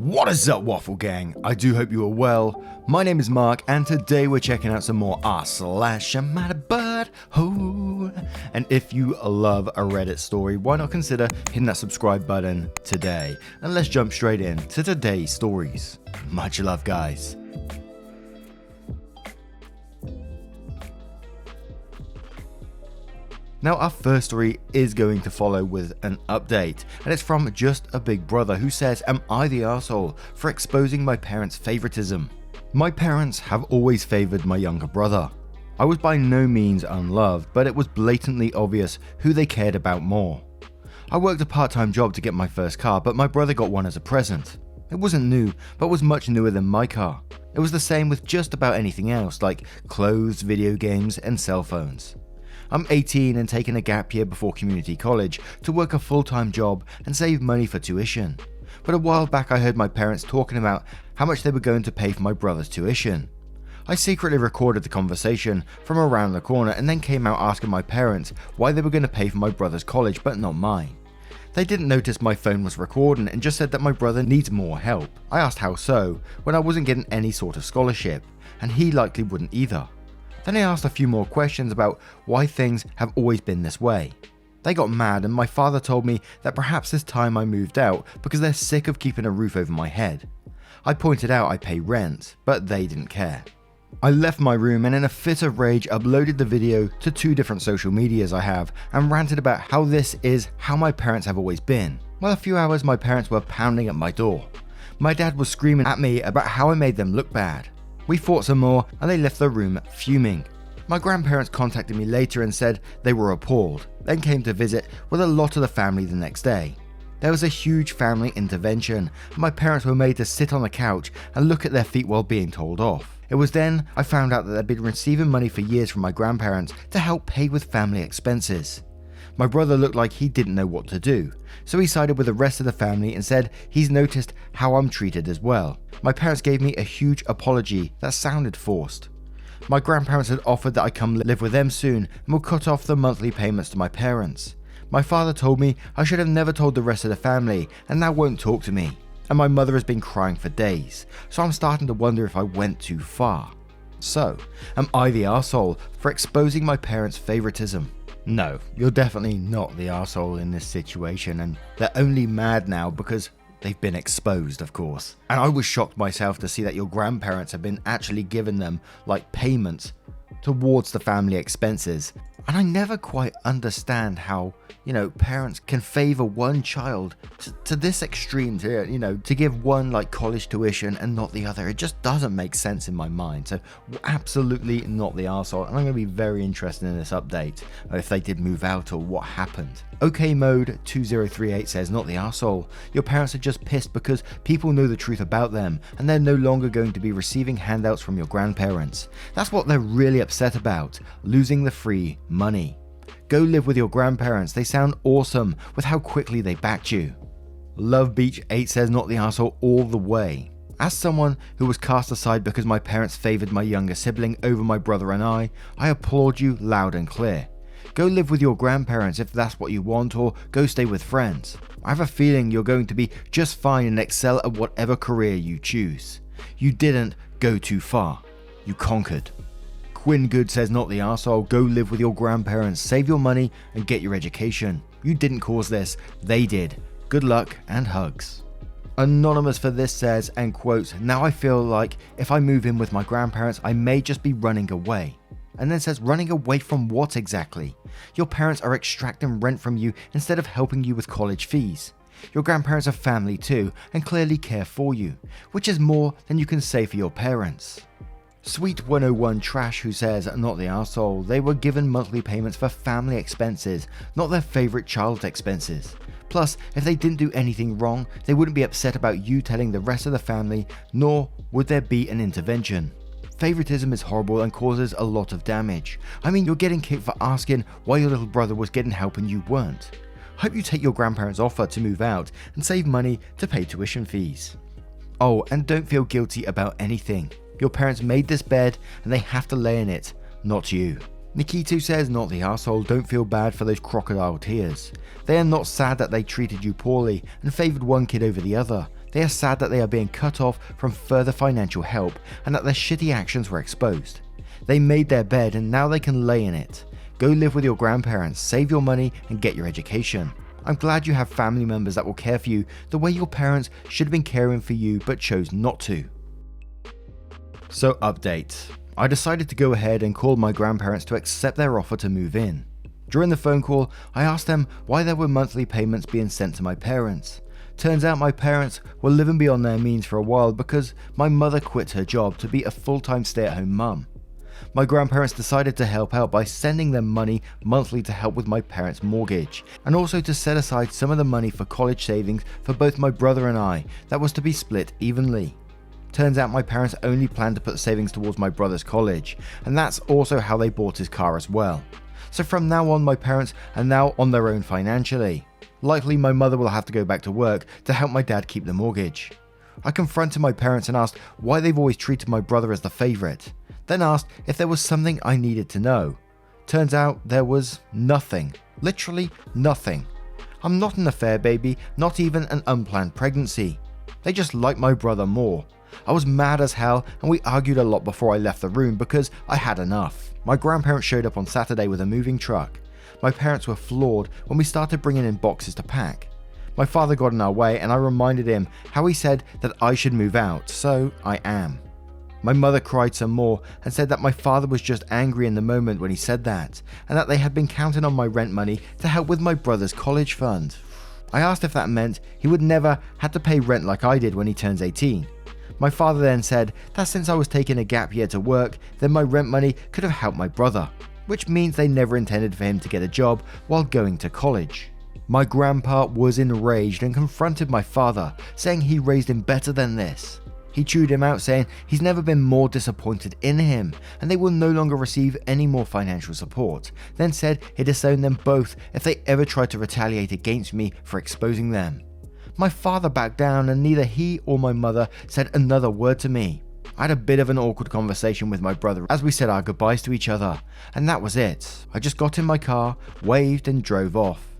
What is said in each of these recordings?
What is up, Waffle Gang? I do hope you are well. My name is Mark, and today we're checking out some more r/AmITheButtHole. And if you love a Reddit story, why not consider hitting that subscribe button today? And let's jump straight in to today's stories. Much love, guys. Now, our first story is going to follow with an update, and it's from Just a Big Brother, who says, "Am I the arsehole for exposing my parents' favoritism? My parents have always favored my younger brother. I was by no means unloved, but it was blatantly obvious who they cared about more. I worked a part-time job to get my first car, but my brother got one as a present. It wasn't new, but was much newer than my car. It was the same with just about anything else, like clothes, video games, and cell phones. I'm 18 and taking a gap year before community college to work a full-time job and save money for tuition. But a while back I heard my parents talking about how much they were going to pay for my brother's tuition. I secretly recorded the conversation from around the corner and then came out asking my parents why they were going to pay for my brother's college but not mine. They didn't notice my phone was recording and just said that my brother needs more help. I asked how so, when I wasn't getting any sort of scholarship, and he likely wouldn't either. Then I asked a few more questions about why things have always been this way. They got mad and my father told me that perhaps this time I moved out because they're sick of keeping a roof over my head. I pointed out I pay rent, but they didn't care. I left my room and in a fit of rage uploaded the video to 2 different social medias I have and ranted about how this is how my parents have always been. Well, a few hours my parents were pounding at my door. My dad was screaming at me about how I made them look bad. We fought some more and they left the room fuming. My grandparents contacted me later and said they were appalled, then came to visit with a lot of the family the next day. There was a huge family intervention and my parents were made to sit on the couch and look at their feet while being told off. It was then I found out that they'd been receiving money for years from my grandparents to help pay with family expenses. My brother looked like he didn't know what to do, so he sided with the rest of the family and said he's noticed how I'm treated as well. My parents gave me a huge apology that sounded forced. My grandparents had offered that I come live with them soon and would cut off the monthly payments to my parents. My father told me I should have never told the rest of the family and now won't talk to me. And my mother has been crying for days, so I'm starting to wonder if I went too far. So, am I the arsehole for exposing my parents' favoritism? No, you're definitely not the arsehole in this situation, and they're only mad now because they've been exposed, of course. And I was shocked myself to see that your grandparents have been actually giving them like payments towards the family expenses. And I never quite understand how, parents can favor one child to this extreme, to give one like college tuition and not the other. It just doesn't make sense in my mind. So absolutely not the arsehole. And I'm going to be very interested in this update, if they did move out or what happened. OK Mode 2038 says, "Not the arsehole. Your parents are just pissed because people know the truth about them and they're no longer going to be receiving handouts from your grandparents. That's what they're really upset about, losing the free money. Go live with your grandparents. They sound awesome with how quickly they backed you." Love Beach 8 says, "Not the arsehole all the way. As someone who was cast aside because my parents favored my younger sibling over my brother and I applaud you loud and clear. Go live with your grandparents if that's what you want, or go stay with friends. I have a feeling you're going to be just fine and excel at whatever career you choose. You didn't go too far. You conquered." Quinn Good says, "Not the arsehole. Go live with your grandparents, save your money and get your education. You didn't cause this, they did. Good luck and hugs." Anonymous for this says, and quotes, "Now I feel like if I move in with my grandparents, I may just be running away." And then says, "Running away from what exactly? Your parents are extracting rent from you instead of helping you with college fees. Your grandparents are family too and clearly care for you, which is more than you can say for your parents." Sweet 101 Trash who says, "Not the arsehole. They were given monthly payments for family expenses, not their favorite child's expenses. Plus, if they didn't do anything wrong, they wouldn't be upset about you telling the rest of the family, nor would there be an intervention. Favoritism is horrible and causes a lot of damage. I mean, you're getting kicked for asking why your little brother was getting help and you weren't. Hope you take your grandparents' offer to move out and save money to pay tuition fees. Oh, and don't feel guilty about anything. Your parents made this bed and they have to lay in it, not you." Nikito says, "Not the arsehole. Don't feel bad for those crocodile tears. They are not sad that they treated you poorly and favored one kid over the other. They are sad that they are being cut off from further financial help and that their shitty actions were exposed. They made their bed and now they can lay in it. Go live with your grandparents, save your money and get your education. I'm glad you have family members that will care for you the way your parents should have been caring for you but chose not to. So update. I decided to go ahead and call my grandparents to accept their offer to move in. During the phone call, I asked them why there were monthly payments being sent to my parents. Turns out my parents were living beyond their means for a while because my mother quit her job to be a full-time stay-at-home mum. My grandparents decided to help out by sending them money monthly to help with my parents' mortgage, and also to set aside some of the money for college savings for both my brother and I that was to be split evenly. Turns out my parents only planned to put savings towards my brother's college, and that's also how they bought his car as well. So from now on, my parents are now on their own financially. Likely my mother will have to go back to work to help my dad keep the mortgage. I confronted my parents and asked why they've always treated my brother as the favourite, then asked if there was something I needed to know. Turns out there was nothing. Literally nothing. I'm not an affair baby, not even an unplanned pregnancy. They just like my brother more. I was mad as hell and we argued a lot before I left the room because I had enough. My grandparents showed up on Saturday with a moving truck. My parents were floored when we started bringing in boxes to pack. My father got in our way and I reminded him how he said that I should move out, so I am. My mother cried some more and said that my father was just angry in the moment when he said that, and that they had been counting on my rent money to help with my brother's college fund. I asked if that meant he would never have to pay rent like I did when he turns 18. My father then said that since I was taking a gap year to work, then my rent money could have helped my brother, which means they never intended for him to get a job while going to college. My grandpa was enraged and confronted my father, saying he raised him better than this. He chewed him out, saying he's never been more disappointed in him and they will no longer receive any more financial support, then said he'd disown them both if they ever tried to retaliate against me for exposing them. My father backed down and neither he or my mother said another word to me. I had a bit of an awkward conversation with my brother as we said our goodbyes to each other, and that was it. I just got in my car, waved and drove off.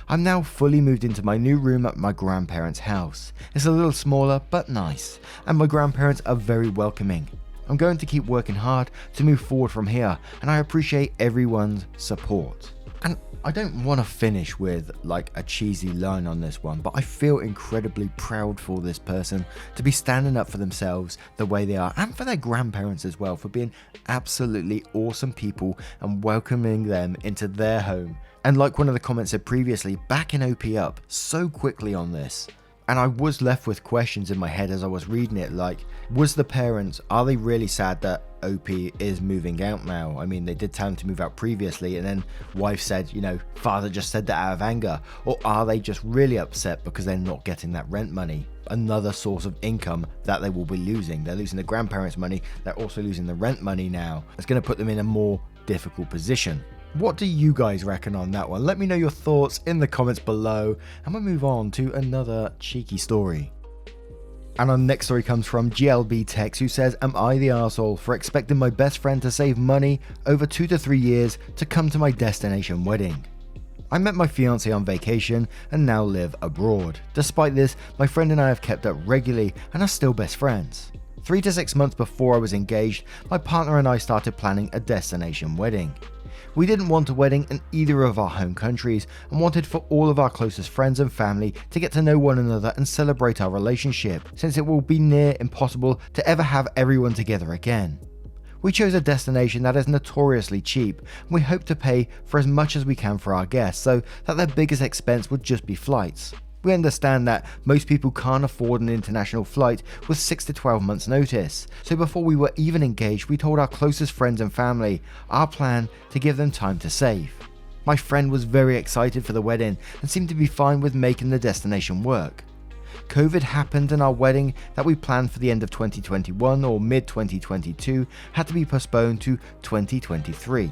I'm now fully moved into my new room at my grandparents' house. It's a little smaller but nice, and my grandparents are very welcoming. I'm going to keep working hard to move forward from here, and I appreciate everyone's support. And I don't want to finish with like a cheesy line on this one, but I feel incredibly proud for this person to be standing up for themselves the way they are, and for their grandparents as well, for being absolutely awesome people and welcoming them into their home. And like one of the comments said previously, backing OP up so quickly on this. And I was left with questions in my head as I was reading it, like, was the parents, are they really sad that OP is moving out now? I mean, they did tell him to move out previously, and then wife said, you know, father just said that out of anger. Or are they just really upset because they're not getting that rent money? Another source of income that they will be losing. They're losing the grandparents' money, they're also losing the rent money now. It's going to put them in a more difficult position. What do you guys reckon on that one? Let me know your thoughts in the comments below, and we'll move on to another cheeky story. And our next story comes from GLB Tex, who says, am I the arsehole for expecting my best friend to save money over 2 to 3 years to come to my destination wedding? I met my fiance on vacation and now live abroad. Despite this, my friend and I have kept up regularly and are still best friends. 3 to 6 months before I was engaged, my partner and I started planning a destination wedding. We didn't want a wedding in either of our home countries and wanted for all of our closest friends and family to get to know one another and celebrate our relationship, since it will be near impossible to ever have everyone together again. We chose a destination that is notoriously cheap, and we hope to pay for as much as we can for our guests so that their biggest expense would just be flights. We understand that most people can't afford an international flight with 6 to 12 months notice, so before we were even engaged, we told our closest friends and family our plan to give them time to save. My friend was very excited for the wedding and seemed to be fine with making the destination work. COVID happened and our wedding that we planned for the end of 2021 or mid-2022 had to be postponed to 2023.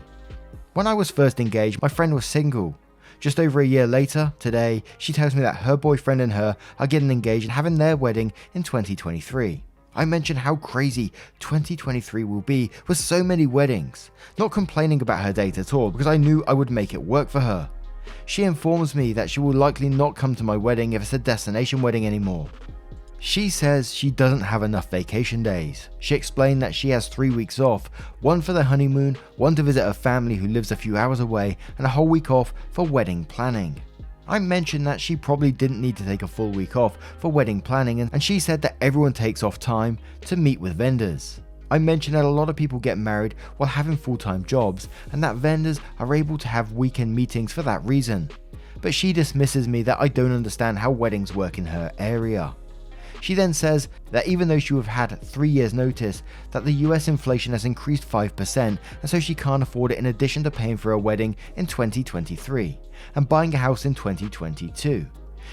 When I was first engaged, my friend was single. Just over a year later, today, she tells me that her boyfriend and her are getting engaged and having their wedding in 2023. I mentioned how crazy 2023 will be with so many weddings, not complaining about her date at all because I knew I would make it work for her. She informs me that she will likely not come to my wedding if it's a destination wedding anymore. She says she doesn't have enough vacation days. She explained that she has 3 weeks off, one for the honeymoon, one to visit her family who lives a few hours away, and a whole week off for wedding planning. I mentioned that she probably didn't need to take a full week off for wedding planning, and she said that everyone takes off time to meet with vendors. I mentioned that a lot of people get married while having full-time jobs, and that vendors are able to have weekend meetings for that reason. But she dismisses me that I don't understand how weddings work in her area. She then says that even though she would have had 3 years notice, that the US inflation has increased 5%, and so she can't afford it in addition to paying for a wedding in 2023 and buying a house in 2022.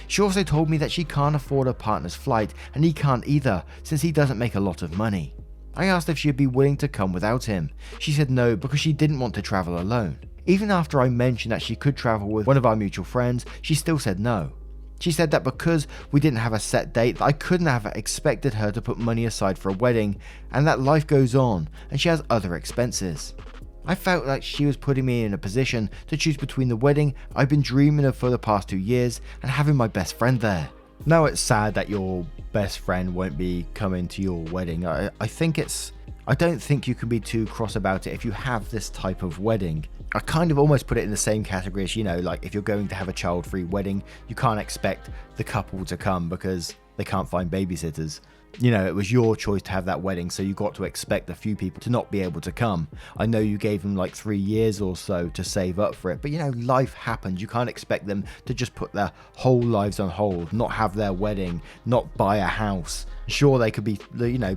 She also told me that she can't afford her partner's flight, and he can't either since he doesn't make a lot of money. I asked if she'd be willing to come without him. She said no because she didn't want to travel alone. Even after I mentioned that she could travel with one of our mutual friends, she still said no. She said that because we didn't have a set date, I couldn't have expected her to put money aside for a wedding, and that life goes on and she has other expenses. I felt like she was putting me in a position to choose between the wedding I've been dreaming of for the past 2 years and having my best friend there. Now, it's sad that your best friend won't be coming to your wedding. I don't think you can be too cross about it if you have this type of wedding. I kind of almost put it in the same category as, like if you're going to have a child-free wedding, you can't expect the couple to come because they can't find babysitters. It was your choice to have that wedding, so you got to expect a few people to not be able to come. I know you gave them like 3 years or so to save up for it, but life happens. You can't expect them to just put their whole lives on hold, not have their wedding, not buy a house. Sure, they could be,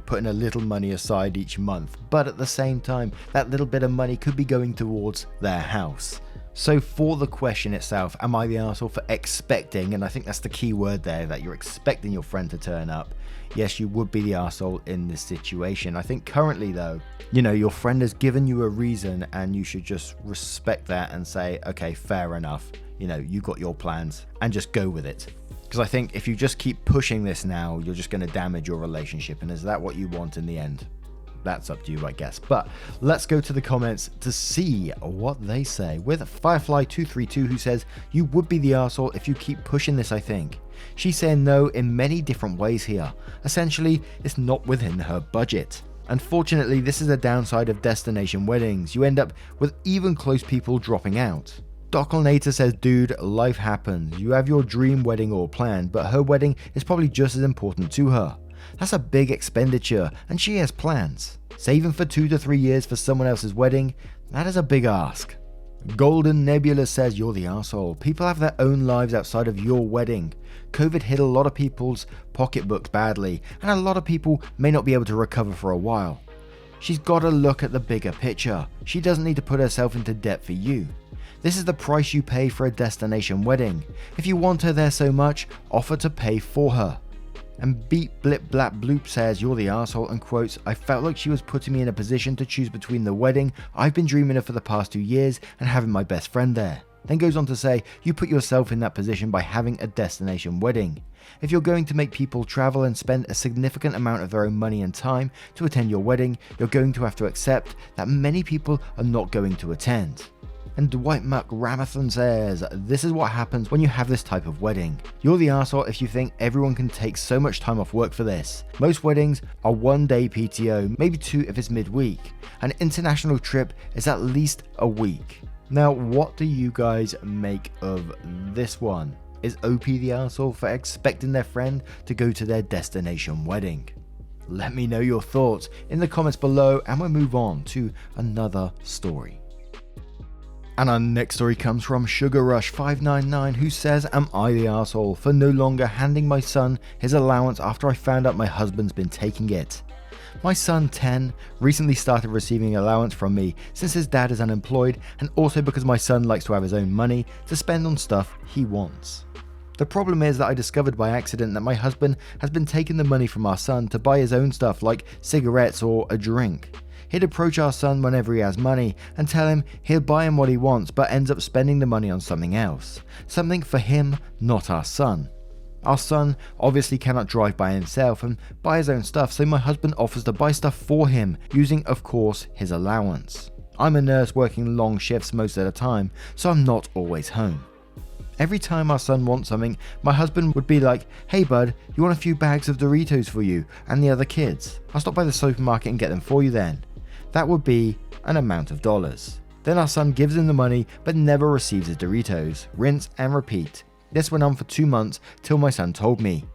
putting a little money aside each month, but at the same time, that little bit of money could be going towards their house. So for the question itself, am I the arsehole for expecting, and I think that's the key word there, that you're expecting your friend to turn up? Yes, you would be the arsehole in this situation. I think currently though, your friend has given you a reason and you should just respect that and say, okay, fair enough. You got your plans and just go with it. Because I think if you just keep pushing this now, you're just going to damage your relationship. And is that what you want in the end? That's up to you, I guess. But let's go to the comments to see what they say. With Firefly232, who says, you would be the arsehole if you keep pushing this, I think. She's saying no in many different ways here. Essentially, it's not within her budget. Unfortunately, this is a downside of destination weddings. You end up with even close people dropping out. AITA says, dude, life happens. You have your dream wedding all planned, but her wedding is probably just as important to her. That's a big expenditure, and she has plans. Saving for 2 to 3 years for someone else's wedding, that is a big ask. Golden Nebula says, you're the arsehole. People have their own lives outside of your wedding. COVID hit a lot of people's pocketbooks badly, and a lot of people may not be able to recover for a while. She's got to look at the bigger picture. She doesn't need to put herself into debt for you. This is the price you pay for a destination wedding. If you want her there so much, offer to pay for her. And Beat Blip Blap Bloop says, you're the arsehole, and quotes, I felt like she was putting me in a position to choose between the wedding I've been dreaming of for the past 2 years and having my best friend there. Then goes on to say, you put yourself in that position by having a destination wedding. If you're going to make people travel and spend a significant amount of their own money and time to attend your wedding, you're going to have to accept that many people are not going to attend. And Dwight McRamathon says, this is what happens when you have this type of wedding. You're the arsehole if you think everyone can take so much time off work for this. Most weddings are 1 day PTO, maybe 2 if it's midweek. An international trip is at least a week. Now, what do you guys make of this one? Is OP the arsehole for expecting their friend to go to their destination wedding? Let me know your thoughts in the comments below, and we'll move on to another story. And our next story comes from SugarRush599, who says, am I the arsehole for no longer handing my son his allowance after I found out my husband's been taking it? My son, 10, recently started receiving allowance from me since his dad is unemployed, and also because my son likes to have his own money to spend on stuff he wants. The problem is that I discovered by accident that my husband has been taking the money from our son to buy his own stuff like cigarettes or a drink. He'd approach our son whenever he has money and tell him he'll buy him what he wants, but ends up spending the money on something else. Something for him, not our son. Our son obviously cannot drive by himself and buy his own stuff, so my husband offers to buy stuff for him, using of course his allowance. I'm a nurse working long shifts most of the time, so I'm not always home. Every time our son wants something, my husband would be like, "Hey bud, you want a few bags of Doritos for you and the other kids? I'll stop by the supermarket and get them for you then." That would be an amount of dollars. Then our son gives him the money but never receives his Doritos. Rinse and repeat. This went on for 2 months till my son told me.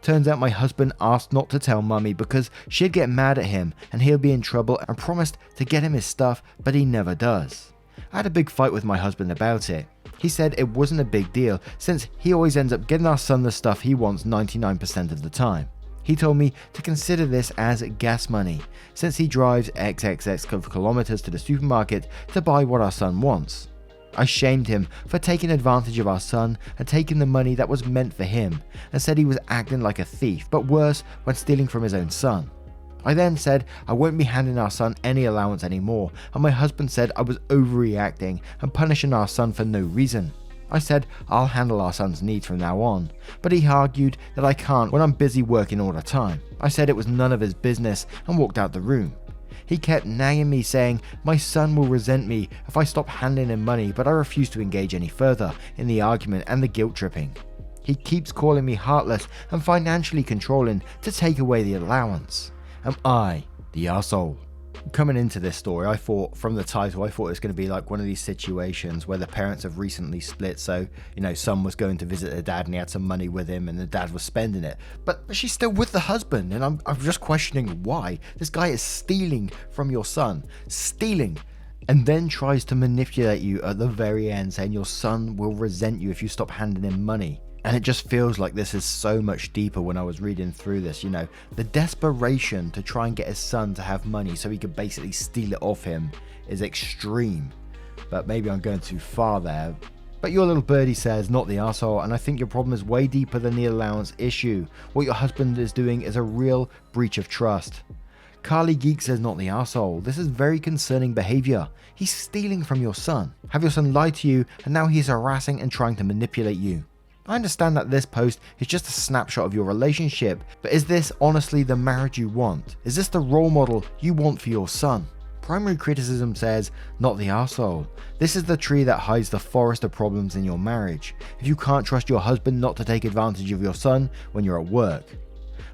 Turns out my husband asked not to tell mummy because she'd get mad at him and he'll be in trouble, and promised to get him his stuff, but he never does. I had a big fight with my husband about it. He said it wasn't a big deal since he always ends up getting our son the stuff he wants 99% of the time. He told me to consider this as gas money since he drives XXX kilometers to the supermarket to buy what our son wants. I shamed him for taking advantage of our son and taking the money that was meant for him, and said he was acting like a thief, but worse when stealing from his own son. I then said I won't be handing our son any allowance anymore, and my husband said I was overreacting and punishing our son for no reason. I said I'll handle our son's needs from now on, but he argued that I can't when I'm busy working all the time. I said it was none of his business and walked out the room. He kept nagging me saying my son will resent me if I stop handing him money, but I refused to engage any further in the argument and the guilt tripping. He keeps calling me heartless and financially controlling to take away the allowance. Am I the arsehole? Coming into this story, I thought from the title, it was going to be like one of these situations where the parents have recently split, so, son was going to visit their dad and he had some money with him and the dad was spending it. But she's still with the husband, and I'm just questioning why. This guy is stealing from your son. Stealing. And then tries to manipulate you at the very end, saying your son will resent you if you stop handing him money. And it just feels like this is so much deeper when I was reading through this, The desperation to try and get his son to have money so he could basically steal it off him is extreme. But maybe I'm going too far there. But your little birdie says, not the arsehole, and I think your problem is way deeper than the allowance issue. What your husband is doing is a real breach of trust. Carly Geek says, not the arsehole. This is very concerning behavior. He's stealing from your son. Have your son lie to you, and now he's harassing and trying to manipulate you. I understand that this post is just a snapshot of your relationship, but is this honestly the marriage you want? Is this the role model you want for your son? Primary Criticism says, not the arsehole. This is the tree that hides the forest of problems in your marriage. If you can't trust your husband not to take advantage of your son when you're at work.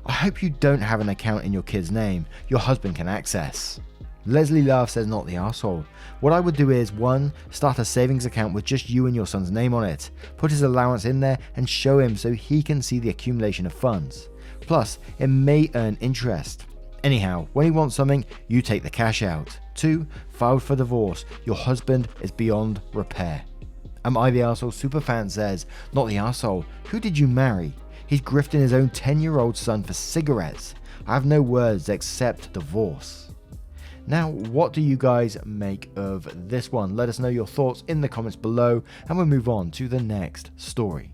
I hope you don't have an account in your kid's name your husband can access. Leslie Love says, not the arsehole. What I would do is 1. Start a savings account with just you and your son's name on it. Put his allowance in there and show him so he can see the accumulation of funds. Plus, it may earn interest. Anyhow, when he wants something, you take the cash out. 2. File for divorce. Your husband is beyond repair. Am I the arsehole? Superfan says, not the arsehole. Who did you marry? He's grifting his own 10-year-old son for cigarettes. I have no words except divorce. Now, what do you guys make of this one? Let us know your thoughts in the comments below, and we'll move on to the next story.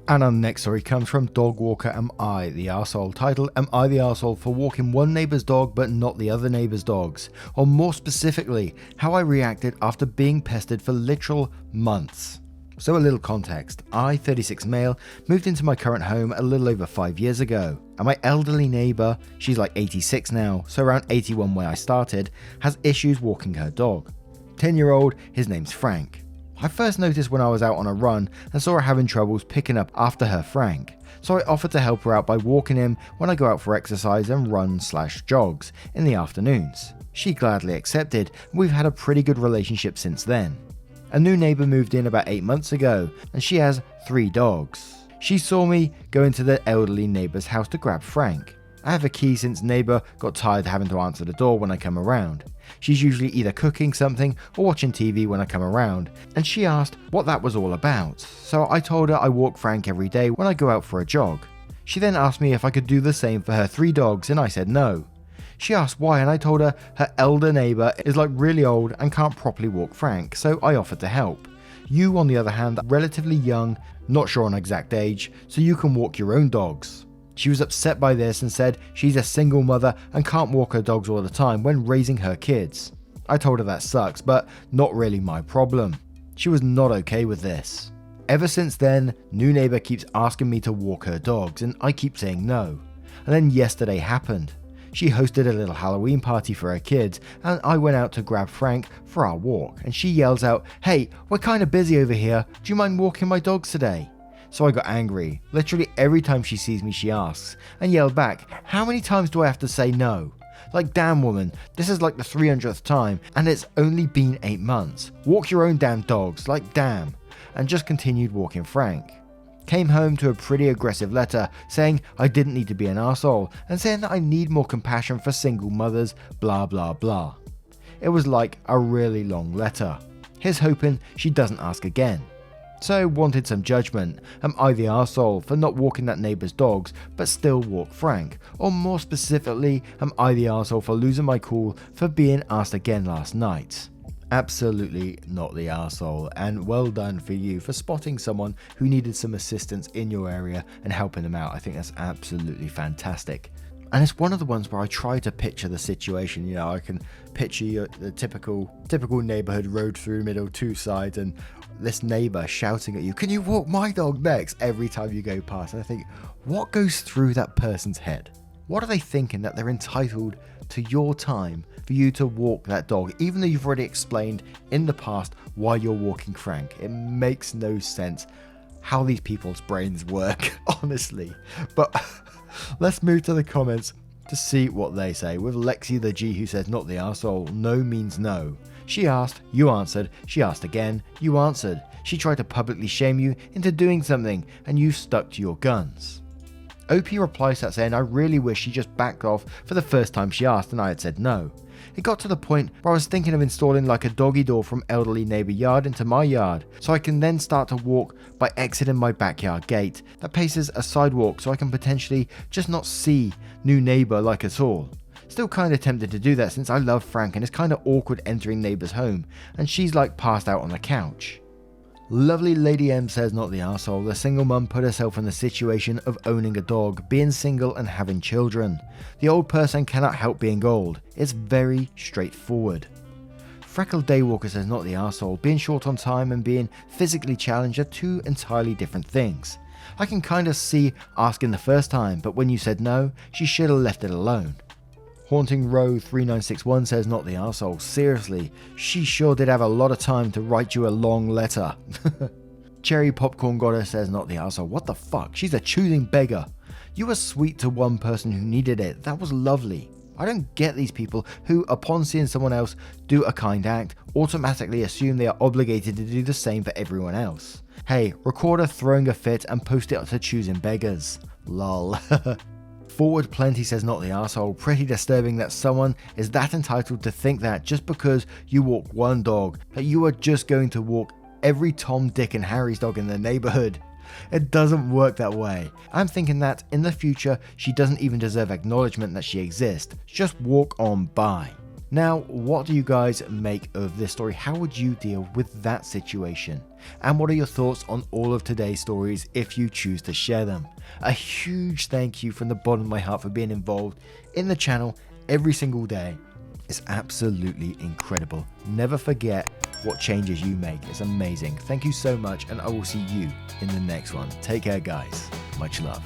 And our next story comes from Dog Walker Am I the Arsehole, titled Am I the Arsehole for walking one neighbour's dog but not the other neighbour's dogs? Or more specifically, how I reacted after being pestered for literal months. So a little context, I, 36 male, moved into my current home a little over 5 years ago, and my elderly neighbour, she's like 86 now, so around 81 when I started, has issues walking her dog. 10-year-old, his name's Frank. I first noticed when I was out on a run and saw her having troubles picking up after her Frank, so I offered to help her out by walking him when I go out for exercise and run/jogs in the afternoons. She gladly accepted, and we've had a pretty good relationship since then. A new neighbour moved in about 8 months ago, and she has 3 dogs. She saw me go into the elderly neighbour's house to grab Frank. I have a key since neighbour got tired having to answer the door when I come around. She's usually either cooking something or watching TV when I come around, and she asked what that was all about, so I told her I walk Frank every day when I go out for a jog. She then asked me if I could do the same for her 3 dogs, and I said no. She asked why, and I told her her elder neighbour is like really old and can't properly walk Frank, so I offered to help. You, on the other hand, are relatively young, not sure on exact age, so you can walk your own dogs. She was upset by this and said she's a single mother and can't walk her dogs all the time when raising her kids. I told her that sucks, but not really my problem. She was not okay with this. Ever since then, new neighbour keeps asking me to walk her dogs, and I keep saying no. And then yesterday happened. She hosted a little Halloween party for her kids, and I went out to grab Frank for our walk, and she yells out, "Hey, we're kinda busy over here, do you mind walking my dogs today?" So I got angry. Literally every time she sees me she asks, and yelled back, "How many times do I have to say no? Like, damn woman, this is like the 300th time, and it's only been 8 months. Walk your own damn dogs, like damn." And just continued walking Frank. Came home to a pretty aggressive letter saying I didn't need to be an arsehole, and saying that I need more compassion for single mothers, blah blah blah. It was like a really long letter. Here's hoping she doesn't ask again. So wanted some judgment. Am I the arsehole for not walking that neighbour's dogs but still walk Frank? Or more specifically, am I the arsehole for losing my cool for being asked again last night? Absolutely not the arsehole, and well done for you for spotting someone who needed some assistance in your area and helping them out. I think that's absolutely fantastic. And it's one of the ones where I try to picture the situation. You know, I can picture the typical neighborhood road through middle, 2 sides, and this neighbor shouting at you, "Can you walk my dog next?" every time you go past. And I think, what goes through that person's head? What are they thinking that they're entitled to your time for you to walk that dog, even though you've already explained in the past why you're walking Frank? It makes no sense how these people's brains work, honestly. But let's move to the comments to see what they say, with Lexi the G who says, "Not the arsehole, no means no. She asked, you answered, she asked again, you answered. She tried to publicly shame you into doing something and you stuck to your guns." OP replies to that saying, "I really wish she just backed off for the first time she asked and I had said no. It got to the point where I was thinking of installing like a doggy door from elderly neighbour yard into my yard, so I can then start to walk by exiting my backyard gate that faces a sidewalk, so I can potentially just not see new neighbour like at all. Still kind of tempted to do that since I love Frank and it's kind of awkward entering neighbour's home and she's like passed out on the couch." Lovely Lady M says, "Not the arsehole. The single mum put herself in the situation of owning a dog, being single and having children. The old person cannot help being old. It's very straightforward." Freckled Daywalker says, "Not the arsehole. Being short on time and being physically challenged are 2 entirely different things. I can kind of see asking the first time, but when you said no, she should have left it alone." Haunting Row 3961 says, "Not the arsehole. Seriously, she sure did have a lot of time to write you a long letter." Cherry Popcorn Goddess says, "Not the arsehole. What the fuck? She's a choosing beggar. You were sweet to one person who needed it. That was lovely. I don't get these people who, upon seeing someone else do a kind act, automatically assume they are obligated to do the same for everyone else. Hey, record her throwing a fit and post it to choosing beggars. Lol." Forward Plenty says, "Not the arsehole. Pretty disturbing that someone is that entitled to think that just because you walk one dog, that you are just going to walk every Tom, Dick and Harry's dog in the neighborhood. It doesn't work that way. I'm thinking that in the future, she doesn't even deserve acknowledgement that she exists. Just walk on by." Now, what do you guys make of this story? How would you deal with that situation? And what are your thoughts on all of today's stories if you choose to share them? A huge thank you from the bottom of my heart for being involved in the channel every single day. It's absolutely incredible. Never forget what changes you make. It's amazing. Thank you so much, and I will see you in the next one. Take care, guys. Much love.